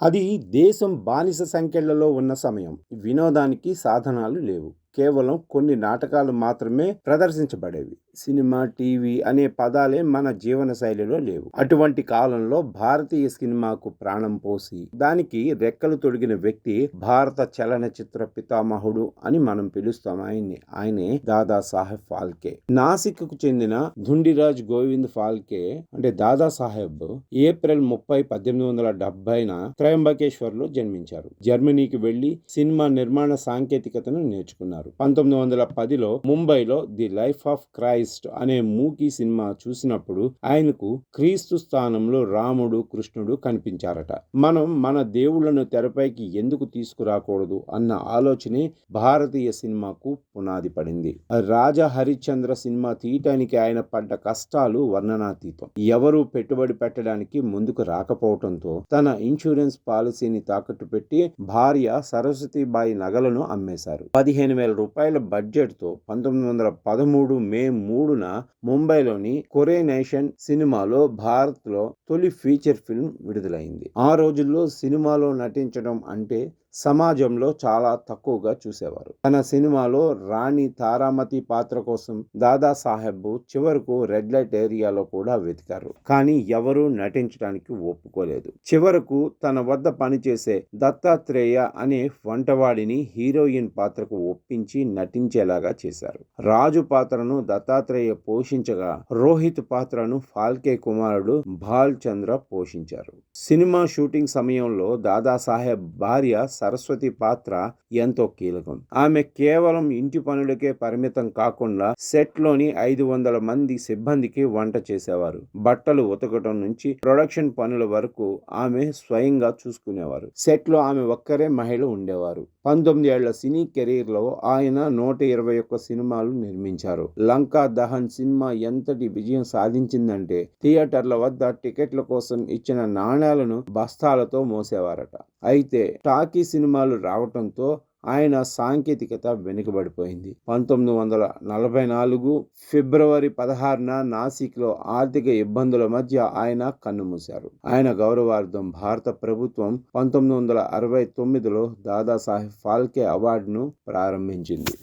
అది దేశం బానిస సంకెళ్లలో ఉన్న సమయం. వినోదానికి సాధనాలు లేవు. కేవలం కొన్ని నాటకాలు మాత్రమే ప్రదర్శించబడేవి. సినిమా, టీవీ అనే పదాలే మన జీవన శైలిలో లేవు. అటువంటి కాలంలో భారతీయ సినిమాకు ప్రాణం పోసి దానికి రెక్కలు తొడిగిన వ్యక్తి భారత చలనచిత్ర పితామహుడు అని మనం పిలుస్తాం ఆయనే దాదాసాహెబ్ ఫాల్కే. నాసిక్కు చెందిన ధుండిరాజ్ గోవింద్ ఫాల్కే అంటే దాదాసాహెబ్ ఏప్రిల్ 30, 1870న త్రయంబకేశ్వర్లో జన్మించారు. జర్మనీకి వెళ్లి సినిమా నిర్మాణ సాంకేతికతను నేర్చుకున్నారు. 1910లో ముంబైలో ది లైఫ్ ఆఫ్ క్రైస్ట్ అనే మూకీ సినిమా చూసినప్పుడు ఆయనకు క్రీస్తు స్థానంలో రాముడు, కృష్ణుడు కనిపించారట. మనం మన దేవుళ్లను తెరపైకి ఎందుకు తీసుకురాకూడదు అన్న ఆలోచనే భారతీయ సినిమాకు పునాది పడింది. రాజా హరిశ్చంద్ర సినిమా తీయటానికి ఆయన పడ్డ కష్టాలు వర్ణనాతీతం. ఎవరూ పెట్టుబడి పెట్టడానికి ముందుకు రాకపోవడంతో తన ఇన్సూరెన్స్ పాలసీని తాకట్టు పెట్టి భార్య సరస్వతీబాయి నగలను అమ్మేశారు. 15,000 రూపాయల బడ్జెట్ తో 1913 మే 3న ముంబైలోని కొరేనేషన్ సినిమాలో భారత్ లో తొలి ఫీచర్ ఫిల్మ్ విడుదలైంది. ఆ రోజుల్లో సినిమాలో నటించడం అంటే సమాజంలో చాలా తక్కువగా చూసేవారు. తన సినిమాలో రాణి తారామతి పాత్ర కోసం దాదాసాహెబ్ చివరకు రెడ్ లైట్ ఏరియాలో కూడా వెతికారు. కానీ ఎవరూ నటించడానికి ఒప్పుకోలేదు. చివరకు తన వద్ద పనిచేసే దత్తాత్రేయ అనే వంటవాడిని హీరోయిన్ పాత్రకు ఒప్పించి నటించేలాగా చేశారు. రాజు పాత్రను దత్తాత్రేయ పోషించగా రోహిత్ పాత్రను ఫాల్కే కుమారుడు బాల్ చంద్ర పోషించారు. సినిమా షూటింగ్ సమయంలో దాదాసాహెబ్ భార్య సరస్వతి పాత్ర ఎంతో కీలకం. ఆమె కేవలం ఇంటి పనులకే పరిమితం కాకుండా సెట్ లోని 500 మంది సిబ్బందికి వంట చేసేవారు. బట్టలు ఉతకడం నుంచి ప్రొడక్షన్ పనుల వరకు ఆమె స్వయంగా చూసుకునేవారు. సెట్ లో ఆమె ఒక్కరే మహిళ ఉండేవారు. 19 ఏళ్ల సినీ కెరీర్ లో ఆయన 121 సినిమాలు నిర్మించారు. లంకా దహన్ సినిమా ఎంతటి విజయం సాధించిందంటే థియేటర్ల వద్ద టికెట్ల కోసం ఇచ్చిన నాణేలను బస్తాలతో మోసేవారట. అయితే టాకీ సినిమాలు రావటంతో ఆయన సాంకేతికత వెనుకబడిపోయింది. 1944 ఫిబ్రవరి 16న నాసిక్లో ఆర్థిక ఇబ్బందుల మధ్య ఆయన కన్నుమూశారు. ఆయన గౌరవార్థం భారత ప్రభుత్వం 1969లో దాదాసాహెబ్ ఫాల్కే అవార్డును ప్రారంభించింది.